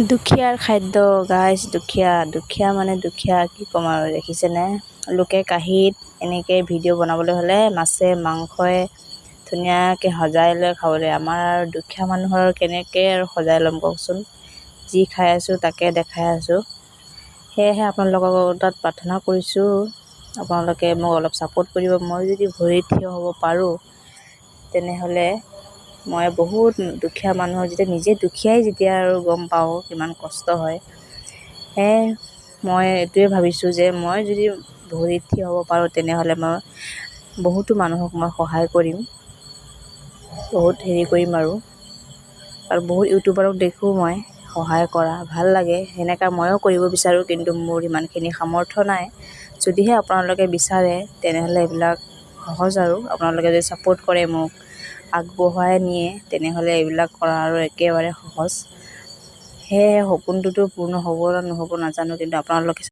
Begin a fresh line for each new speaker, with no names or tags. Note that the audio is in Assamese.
দুখীয়াৰ খাদ্য গাইজ, দুখীয়া মানে দুখীয়া কি ক'ম আৰু, দেখিছেনে? লোকে কাঁহীত এনেকৈ ভিডিঅ' বনাবলৈ হ'লে মাছে মাংসই ধুনীয়াকৈ সজাই লৈ খাবলৈ, আমাৰ আৰু দুখীয়া মানুহৰ কেনেকৈ আৰু সজাই ল'ম কওকচোন। যি খাই আছোঁ তাকে দেখাই আছোঁ। সেয়েহে আপোনালোকৰ তাত প্ৰাৰ্থনা কৰিছোঁ, আপোনালোকে মোক অলপ ছাপোৰ্ট কৰিব। মই যদি ভৰিত থিয় হ'ব পাৰোঁ তেনেহ'লে মই বহুত দুখীয়া মানুহৰ যেতিয়া নিজে দুখীয়াই যেতিয়া আৰু গম পাওঁ কিমান কষ্ট হয়, সেয়ে মই এইটোৱে ভাবিছোঁ যে মই যদি ভৰিত থিয় হ'ব পাৰোঁ তেনেহ'লে মই বহুতো মানুহক মই সহায় কৰিম, বহুত হেৰি কৰিম আৰু বহুত ইউটিউবাৰক দেখোঁ মই সহায় কৰা, ভাল লাগে। সেনেকুৱা ময়ো কৰিব বিচাৰোঁ, কিন্তু মোৰ ইমানখিনি সামৰ্থ্য নাই। যদিহে আপোনালোকে বিচাৰে তেনেহ'লে এইবিলাক সহজ আৰু আপোনালোকে যদি ছাপোৰ্ট কৰে, মোক আগবঢ়াই নিয়ে, তেনেহ'লে এইবিলাক কৰা আৰু একেবাৰে সহজ। সেয়েহে সপোনটোতো পূৰ্ণ হ'ব না নহ'ব নাজানো, কিন্তু আপোনালোকে